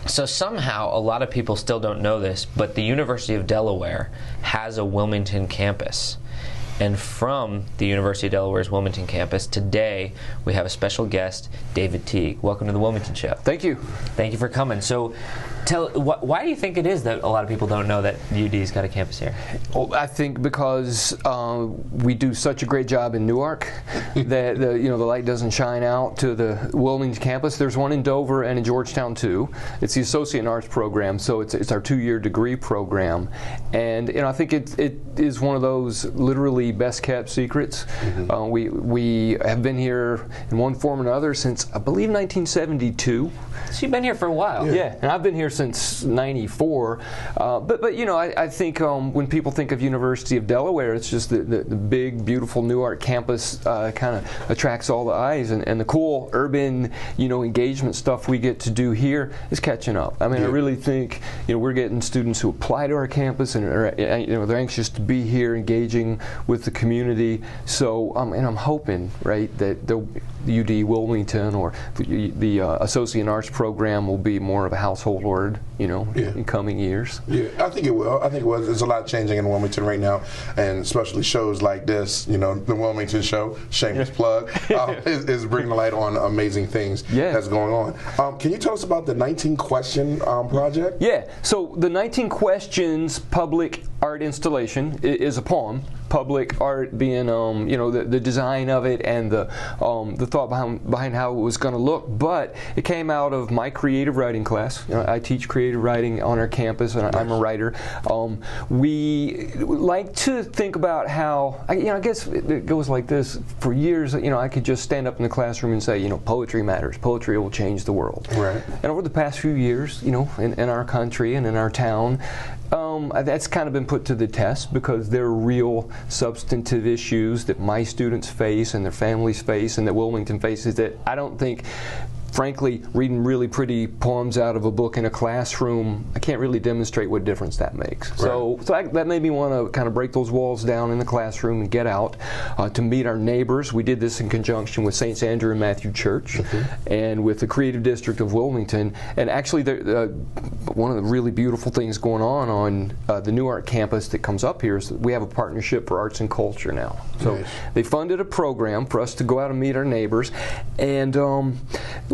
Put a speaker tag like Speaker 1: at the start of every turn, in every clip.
Speaker 1: So somehow, a lot of people still don't know this, but the University of Delaware has a Wilmington campus. And from the University of Delaware's Wilmington campus, today we have a special guest, David Teague. Welcome to the Wilmington Show.
Speaker 2: Thank you.
Speaker 1: Thank you for coming. So, why do you think it is that a lot of people don't know that UD's got a campus here?
Speaker 2: Well, I think because we do such a great job in Newark that the light doesn't shine out to the Wilmington campus. There's one in Dover and in Georgetown too. It's the Associate in Arts program, so it's our 2-year degree program, and I think it is one of those literally best kept secrets. We have been here in one form or another since I believe 1972.
Speaker 1: So you've been here for a while.
Speaker 2: Yeah, and I've been here since '94. But I think when people think of University of Delaware, it's just the big, beautiful Newark campus kind of attracts all the eyes, and the cool urban engagement stuff we get to do here is catching up. I mean, I really think we're getting students who apply to our campus and are they're anxious to be here, engaging with the community. So and I'm hoping that the UD Wilmington or the Associate in Arts program will be more of a household word, in coming years.
Speaker 3: Yeah, I think it will. I think it was. There's a lot changing in Wilmington right now, and especially shows like this, the Wilmington Show, shameless plug, is bringing the light on amazing things that's going on. Can you tell us about the 19 Question project?
Speaker 2: Yeah, so the 19 Questions public art installation is a poem. Public art being, the design of it and the thought behind how it was going to look. But it came out of my creative writing class. I teach creative writing on our campus, and I'm a writer. We like to think about how, I guess it goes like this. For years, I could just stand up in the classroom and say, poetry matters. Poetry will change the world.
Speaker 3: Right. And
Speaker 2: over the past few years, in our country and in our town, that's kind of been put to the test because there are real substantive issues that my students face and their families face and that Wilmington faces that I don't think, frankly, reading really pretty poems out of a book in a classroom, I can't really demonstrate what difference that makes. Right. So that made me want to kind of break those walls down in the classroom and get out to meet our neighbors. We did this in conjunction with St. Andrew and Matthew Church and with the Creative District of Wilmington. And actually, one of the really beautiful things going on the Newark campus that comes up here is that we have a partnership for arts and culture now. So they funded a program for us to go out and meet our neighbors, and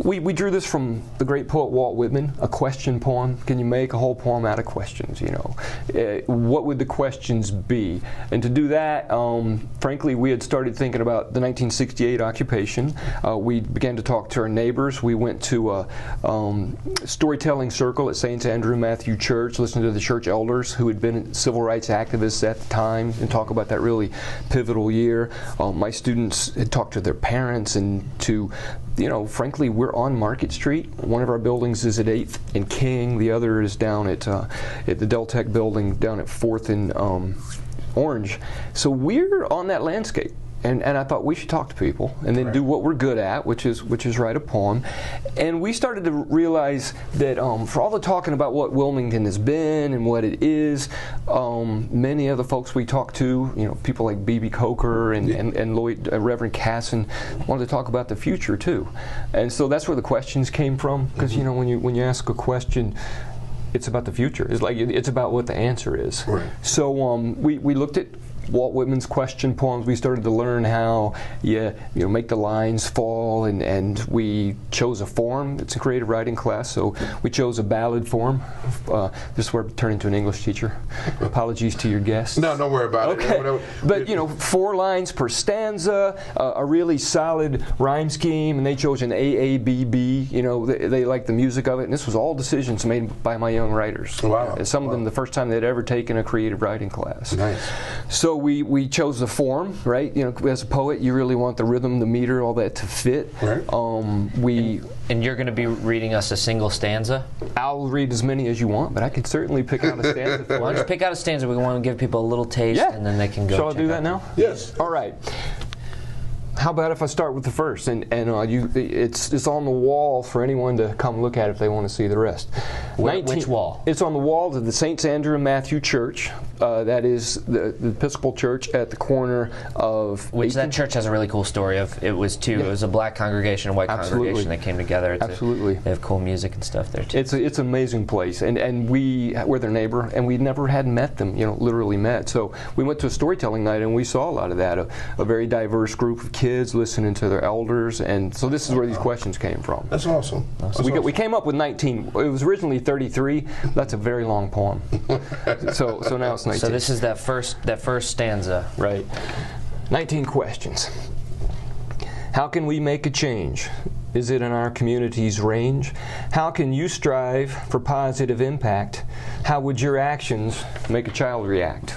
Speaker 2: we drew this from the great poet Walt Whitman, a question poem. Can you make a whole poem out of questions? What would the questions be? And to do that, frankly, we had started thinking about the 1968 occupation. We began to talk to our neighbors. We went to a storytelling circle at St. Andrew and Matthew Church, listened to the church elders who had been civil rights activists at the time and talk about that really pivotal year. My students had talked to their parents and to frankly, we're on Market Street. One of our buildings is at 8th and King. The other is down at the Del Tech building down at 4th and Orange. So we're on that landscape. And I thought we should talk to people and then do what we're good at, which is write a poem. And we started to realize that for all the talking about what Wilmington has been and what it is, many of the folks we talked to, people like B.B. Coker and Lloyd, Reverend Casson, wanted to talk about the future too. And so that's where the questions came from, because when you ask a question, it's about the future. It's about what the answer is. Right. So we looked at Walt Whitman's question poems. We started to learn how make the lines fall, and we chose a form. It's a creative writing class, so we chose a ballad form. This is where I turned into an English teacher. Apologies to your guests.
Speaker 3: No, don't worry about it.
Speaker 2: But 4 lines per stanza, a really solid rhyme scheme, and they chose an AABB. They liked the music of it, and this was all decisions made by my young writers.
Speaker 3: Wow.
Speaker 2: Some of them the first time they'd ever taken a creative writing class.
Speaker 3: Nice.
Speaker 2: So we chose the form, right? As a poet, you really want the rhythm, the meter, all that to fit.
Speaker 3: Right.
Speaker 1: And you're going to be reading us a single stanza?
Speaker 2: I'll read as many as you want, but I could certainly pick out a stanza.
Speaker 1: Why don't you pick out a stanza? We want to give people a little taste, and then they can go.
Speaker 2: Shall I do that now?
Speaker 3: Yes.
Speaker 2: All right. How about if I start with the first, and it's on the wall for anyone to come look at if they want to see the rest.
Speaker 1: Which wall?
Speaker 2: It's on the wall of the St. Andrew and Matthew Church. That is the Episcopal Church at the corner of.
Speaker 1: Which that church has a really cool story of. It was two. Yeah. It was a black congregation and white congregation that came together.
Speaker 2: Absolutely.
Speaker 1: They have cool music and stuff there too.
Speaker 2: It's an amazing place, and we're their neighbor, and we never had met them. Literally met. So we went to a storytelling night, and we saw a lot of that. A very diverse group of kids listening to their elders, and so this is where these questions came from.
Speaker 3: That's awesome.
Speaker 2: We came up with 19. It was originally 33. That's a very long poem. So now it's 19.
Speaker 1: So this is that first stanza.
Speaker 2: Right. 19 questions. How can we make a change? Is it in our community's range? How can you strive for positive impact? How would your actions make a child react?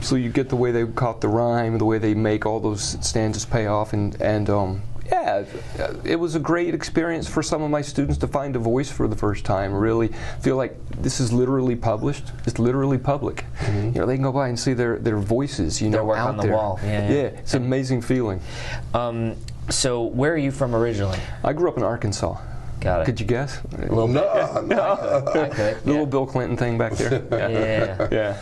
Speaker 2: So you get the way they caught the rhyme, the way they make all those stanzas pay off, and yeah, it was a great experience for some of my students to find a voice for the first time. Really feel like this is literally published. It's literally public. Mm-hmm. They can go by and see their voices.
Speaker 1: Their work
Speaker 2: out
Speaker 1: on the
Speaker 2: there.
Speaker 1: Wall. Yeah,
Speaker 2: it's an amazing feeling.
Speaker 1: So where are you from originally?
Speaker 2: I grew up in Arkansas.
Speaker 1: Got it.
Speaker 2: Could you guess?
Speaker 1: A little bit. I could.
Speaker 2: Little Bill Clinton thing back there.
Speaker 1: Yeah.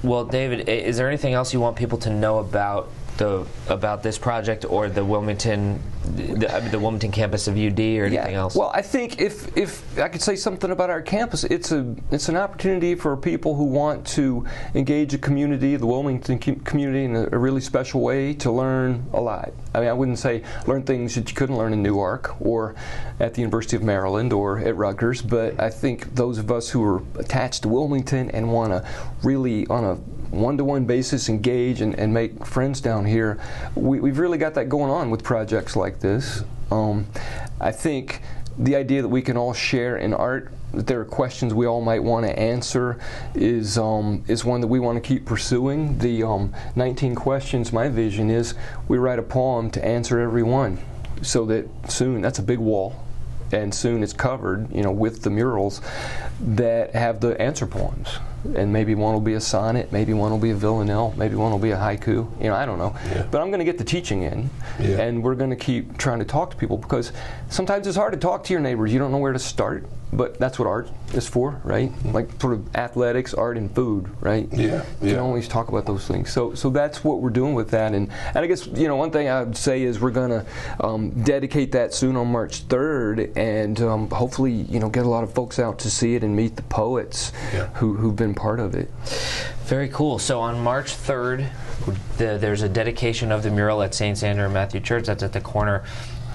Speaker 1: Well, David, is there anything else you want people to know about this project or the Wilmington campus of UD or anything else?
Speaker 2: Well, I think if I could say something about our campus, it's an opportunity for people who want to engage a community, the Wilmington community, in a really special way to learn a lot. I mean, I wouldn't say learn things that you couldn't learn in Newark or at the University of Maryland or at Rutgers, but I think those of us who are attached to Wilmington and want to really, on a one-to-one basis, engage and make friends down here, we've really got that going on with projects like this. I think the idea that we can all share in art, that there are questions we all might want to answer, is one that we want to keep pursuing. The 19 questions, my vision is we write a poem to answer every one, so that soon, that's a big wall, and soon it's covered, with the murals that have the answer poems. And maybe one will be a sonnet, maybe one will be a villanelle, maybe one will be a haiku. I don't know. Yeah. But I'm going to get the teaching in, and we're going to keep trying to talk to people, because sometimes it's hard to talk to your neighbors. You don't know where to start, but that's what art is for, right? Mm-hmm. Like sort of athletics, art, and food, right?
Speaker 3: Yeah.
Speaker 2: You can always talk about those things. So that's what we're doing with that. And I guess, one thing I would say is we're going to dedicate that soon on March 3rd, and hopefully, get a lot of folks out to see it and meet the poets who've been part of it.
Speaker 1: Very cool. So on March 3rd, there's a dedication of the mural at St. Andrew and Matthew Church. That's at the corner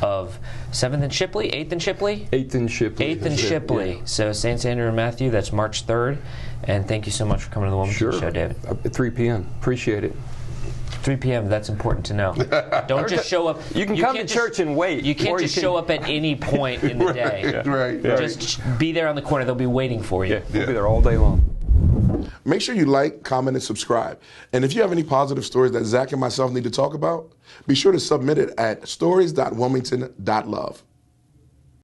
Speaker 1: of 7th and Shipley, 8th and Shipley?
Speaker 2: 8th and Shipley.
Speaker 1: 8th and Shipley. Yeah. So St. Andrew and Matthew, that's March 3rd. And thank you so much for coming to the Wilmington Show, David.
Speaker 2: At 3 p.m. Appreciate it.
Speaker 1: 3 p.m., that's important to know. Don't just show up.
Speaker 2: You can come to church and wait.
Speaker 1: You can't just show up at any point in the day.
Speaker 3: Right.
Speaker 1: Just be there on the corner. They'll be waiting for you.
Speaker 2: Yeah, we'll be there all day long.
Speaker 3: Make sure you like, comment, and subscribe. And if you have any positive stories that Zach and myself need to talk about, be sure to submit it at stories.wilmington.love.